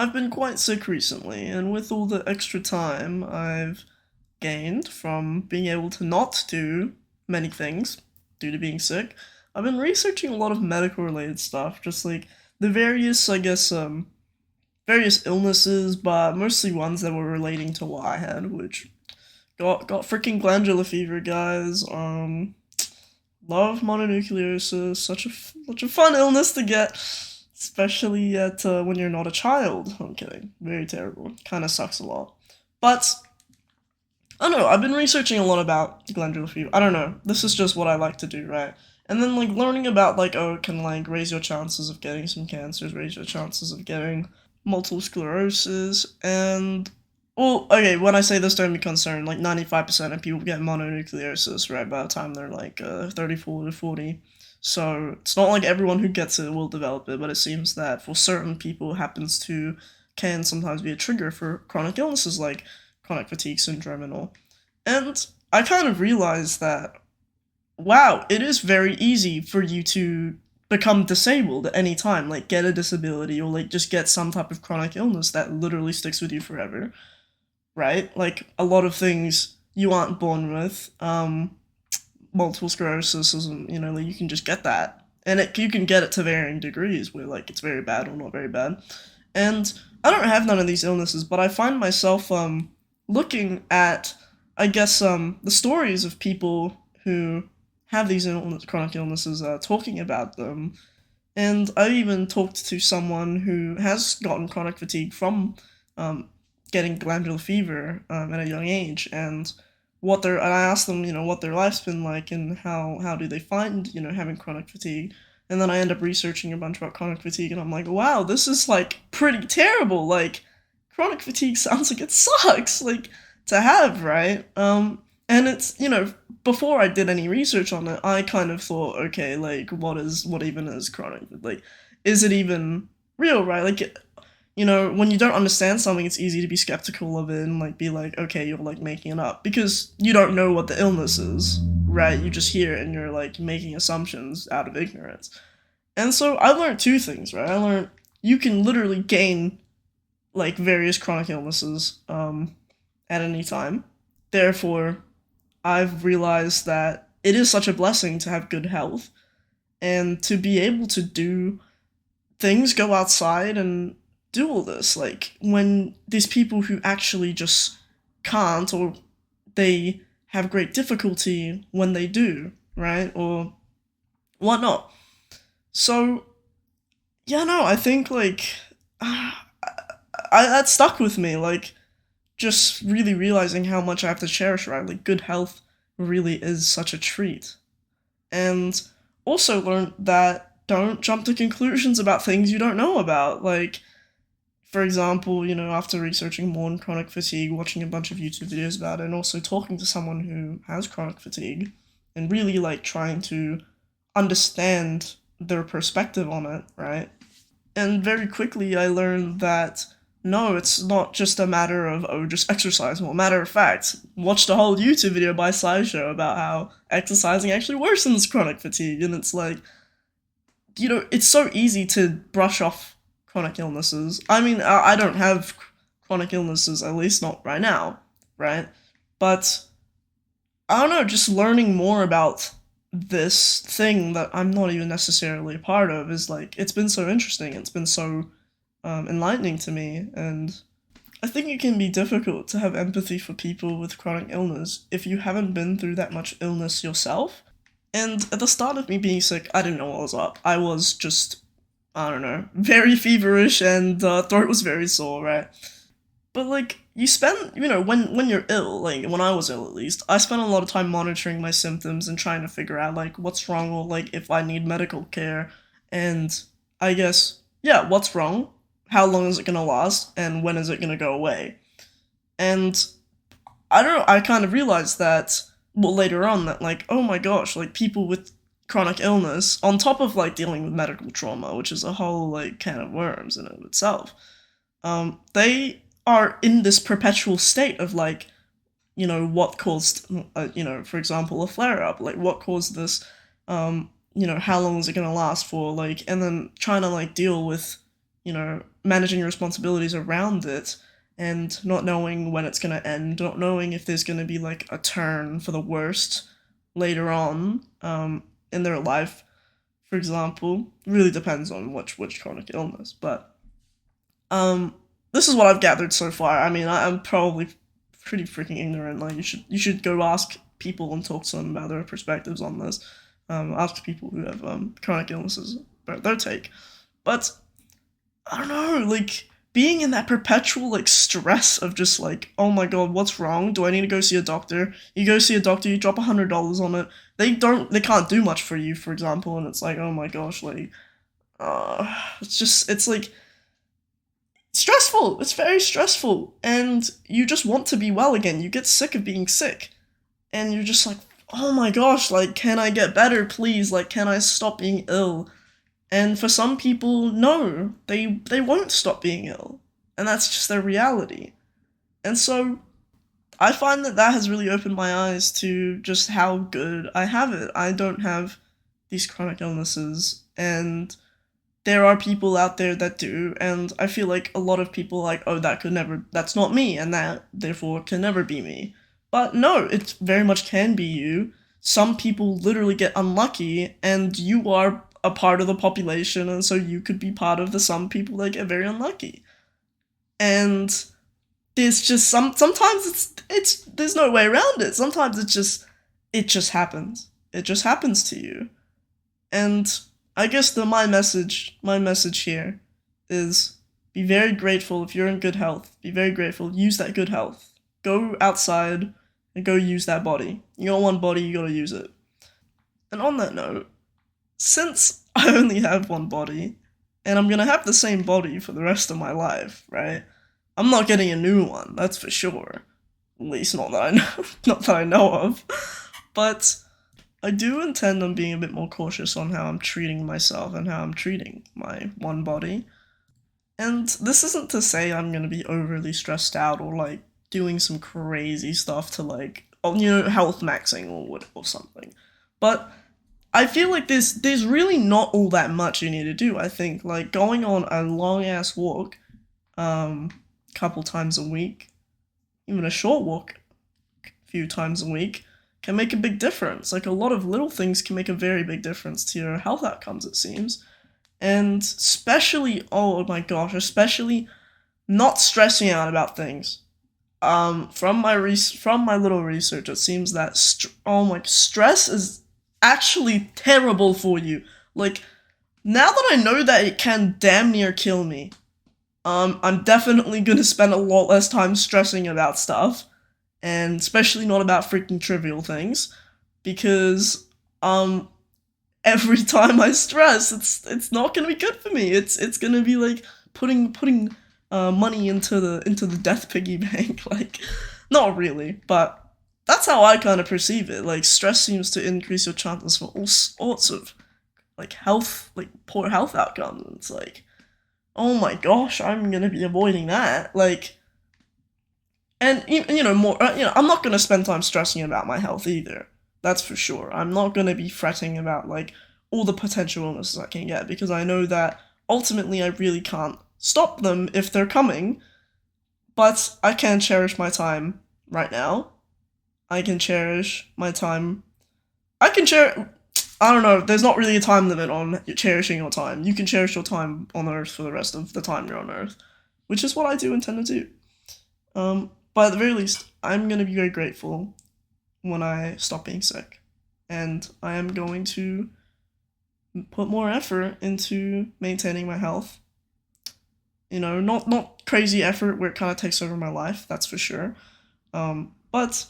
I've been quite sick recently, and with all the extra time I've gained from being able to not do many things due to being sick, I've been researching a lot of medical related stuff, just like the various, various illnesses, but mostly ones that were relating to what I had, which got freaking glandular fever, guys. Love mononucleosis, such a fun illness to get, especially at when you're not a child. I'm kidding, very terrible. Kind of sucks a lot, but I don't know. I've been researching a lot about glandular fever. I don't know. This is just what I like to do, right? And then like learning about like oh, it can like raise your chances of getting some cancers, raise your chances of getting multiple sclerosis, and well, okay. When I say this, don't be concerned. Like 95% of people get mononucleosis right by the time they're like 34 to 40. So it's not like everyone who gets it will develop it, but it seems that for certain people, it happens to can sometimes be a trigger for chronic illnesses like chronic fatigue syndrome and all. And I kind of realized that, wow, it is very easy for you to become disabled at any time, like get a disability or like just get some type of chronic illness that literally sticks with you forever, right? Like a lot of things you aren't born with. Multiple sclerosis isn't, like you can just get that. And you can get it to varying degrees where like it's very bad or not very bad. And I don't have none of these illnesses, but I find myself looking at, I guess, the stories of people who have these chronic illnesses, talking about them. And I even talked to someone who has gotten chronic fatigue from um, getting glandular fever at a young age, and and I asked them, what their life's been like and how do they find, having chronic fatigue. And then I end up researching a bunch about chronic fatigue, and I'm like, wow, this is like pretty terrible. Like, chronic fatigue sounds like it sucks, like to have, right? And it's before I did any research on it, I kind of thought, okay, like what even is chronic? Like, is it even real, right? Like, when you don't understand something, it's easy to be skeptical of it and like be like, okay, you're like making it up because you don't know what the illness is, right? You just hear it and you're like making assumptions out of ignorance. And so I learned two things, right? I learned you can literally gain like various chronic illnesses at any time. Therefore, I've realized that it is such a blessing to have good health and to be able to do things, go outside and do all this. Like when these people who actually just can't, or they have great difficulty when they do, right? Or whatnot. So, yeah, no, I think like that stuck with me. Like, just really realizing how much I have to cherish, right? Like, good health really is such a treat. And also learned that don't jump to conclusions about things you don't know about. Like, for example, after researching more on chronic fatigue, watching a bunch of YouTube videos about it, and also talking to someone who has chronic fatigue, and really like trying to understand their perspective on it, right? And very quickly I learned that no, it's not just a matter of, oh, just exercise more. Matter of fact, watched a whole YouTube video by SciShow about how exercising actually worsens chronic fatigue, and it's like, it's so easy to brush off chronic illnesses. I mean, I don't have chronic illnesses, at least not right now, right? But I don't know, just learning more about this thing that I'm not even necessarily a part of is like, it's been so interesting. It's been so enlightening to me. And I think it can be difficult to have empathy for people with chronic illness if you haven't been through that much illness yourself. And at the start of me being sick, I didn't know what was up. I was just, I don't know, very feverish and throat was very sore, right? But like you spend, when you're ill, like when I was ill at least, I spent a lot of time monitoring my symptoms and trying to figure out like what's wrong or like if I need medical care. And I guess, yeah, what's wrong? How long is it gonna last? And when is it gonna go away? And I don't know, I kind of realized that, well, later on, that like, oh my gosh, like people with chronic illness, on top of like dealing with medical trauma, which is a whole like can of worms in and of itself, they are in this perpetual state of like, what caused, for example, a flare up, like what caused this, how long is it gonna last for, like, and then trying to like deal with, managing your responsibilities around it, and not knowing when it's going to end, not knowing if there's going to be like a turn for the worst later on in their life, for example. Really depends on which chronic illness, but um, this is what I've gathered so far. I mean, I'm probably pretty freaking ignorant. Like you should go ask people and talk to them about their perspectives on this. Ask people who have chronic illnesses about their take. But I don't know, like being in that perpetual like stress of just like, oh my god, what's wrong? Do I need to go see a doctor? You go see a doctor, you drop $100 on it. They can't do much for you, for example, and it's like, oh my gosh, like, it's like stressful. It's very stressful, and you just want to be well again. You get sick of being sick, and you're just like, oh my gosh, like, can I get better, please? Like, can I stop being ill? And for some people, no, they won't stop being ill, and that's just their reality. And so I find that that has really opened my eyes to just how good I have it. I don't have these chronic illnesses, and there are people out there that do, and I feel like a lot of people are like, oh, that's not me, and that therefore can never be me. But no, it very much can be you. Some people literally get unlucky, and you are a part of the population, and so you could be part of the some people that get very unlucky. And there's just sometimes it's there's no way around it. Sometimes it just happens. It just happens to you. And I guess my message here is be very grateful if you're in good health. Be very grateful. Use that good health. Go outside and go use that body. You got one body, you gotta use it. And on that note, since I only have one body, and I'm gonna have the same body for the rest of my life, right? I'm not getting a new one, that's for sure. At least not that I know, not that I know of. But I do intend on being a bit more cautious on how I'm treating myself and how I'm treating my one body. And this isn't to say I'm gonna be overly stressed out or like doing some crazy stuff to like, oh, health maxing or what or something. But I feel like there's really not all that much you need to do. I think like going on a long ass walk, couple times a week, even a short walk, a few times a week, can make a big difference. Like a lot of little things can make a very big difference to your health outcomes, it seems. And especially, oh my gosh, especially not stressing out about things. From my little research, it seems that stress is actually terrible for you. Like now that I know that it can damn near kill me, I'm definitely gonna spend a lot less time stressing about stuff, and especially not about freaking trivial things, because every time I stress, it's not gonna be good for me. It's gonna be like putting money into the death piggy bank. Like, not really, but that's how I kind of perceive it. Like, stress seems to increase your chances for all sorts of like health, like poor health outcomes. And it's like, oh my gosh, I'm gonna be avoiding that. Like, and more. I'm not gonna spend time stressing about my health either. That's for sure. I'm not gonna be fretting about like all the potential illnesses I can get, because I know that ultimately I really can't stop them if they're coming. But I can cherish my time right now. I can cherish my time. I can cherish. I don't know. There's not really a time limit on cherishing your time. You can cherish your time on Earth for the rest of the time you're on Earth, which is what I do intend to do. But at the very least, I'm gonna be very grateful when I stop being sick, and I am going to put more effort into maintaining my health. Not crazy effort where it kind of takes over my life. That's for sure. But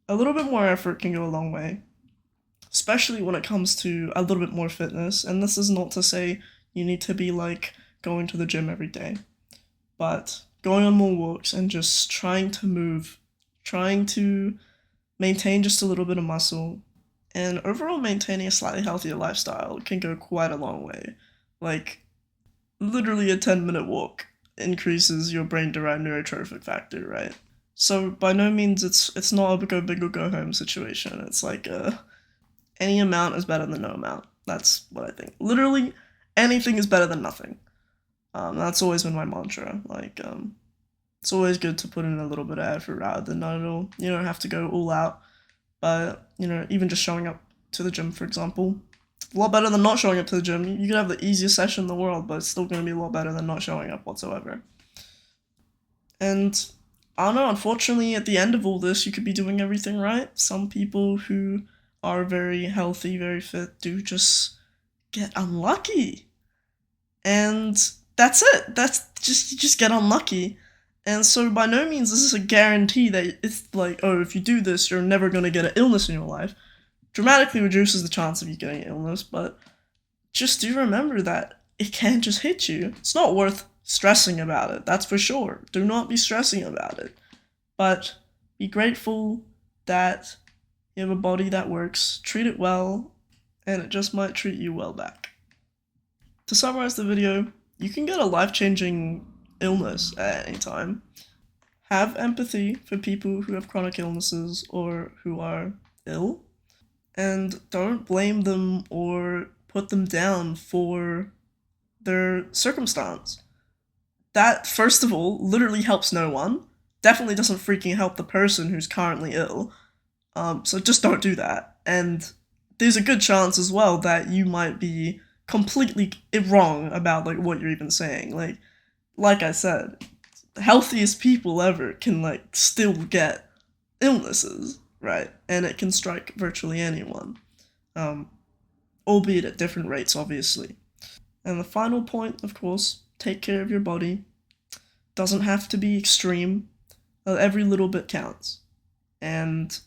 a little bit more effort can go a long way, especially when it comes to a little bit more fitness. And this is not to say you need to be like going to the gym every day, but going on more walks and just trying to move, trying to maintain just a little bit of muscle, and overall maintaining a slightly healthier lifestyle can go quite a long way. Like, literally a 10-minute walk increases your brain derived neurotrophic factor, right? So by no means it's not a go big or go home situation. It's like any amount is better than no amount. That's what I think. Literally anything is better than nothing. That's always been my mantra. Like, it's always good to put in a little bit of effort rather than not at all. You don't have to go all out, but even just showing up to the gym, for example, a lot better than not showing up to the gym. You could have the easiest session in the world, but it's still going to be a lot better than not showing up whatsoever. And I don't know, unfortunately, at the end of all this, you could be doing everything right. Some people who are very healthy, very fit, do just get unlucky. And that's it. You just get unlucky. And so by no means is this a guarantee that it's like, oh, if you do this, you're never going to get an illness in your life. Dramatically reduces the chance of you getting an illness, but just do remember that it can just hit you. It's not worth stressing about it, that's for sure. Do not be stressing about it. But be grateful that you have a body that works, treat it well, and it just might treat you well back. To summarize the video, you can get a life-changing illness at any time. Have empathy for people who have chronic illnesses or who are ill, and don't blame them or put them down for their circumstance. That, first of all, literally helps no one. Definitely doesn't freaking help the person who's currently ill. So just don't do that. And there's a good chance as well that you might be completely wrong about like what you're even saying. Like I said, the healthiest people ever can like still get illnesses, right? And it can strike virtually anyone, albeit at different rates, obviously. And the final point, of course, take care of your body. Doesn't have to be extreme. Every little bit counts. And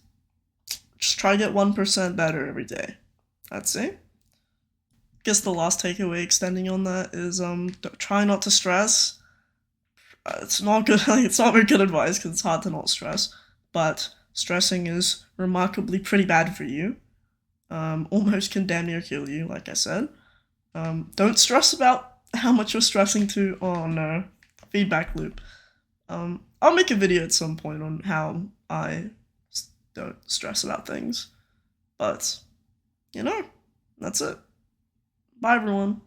just try to get 1% better every day. That's it. Guess the last takeaway extending on that is try not to stress. It's not good. It's not very good advice because it's hard to not stress. But stressing is remarkably pretty bad for you. Almost can damn near kill you, like I said. Don't stress about how much you're stressing to on feedback loop. I'll make a video at some point on how I don't stress about things. But, that's it. Bye, everyone.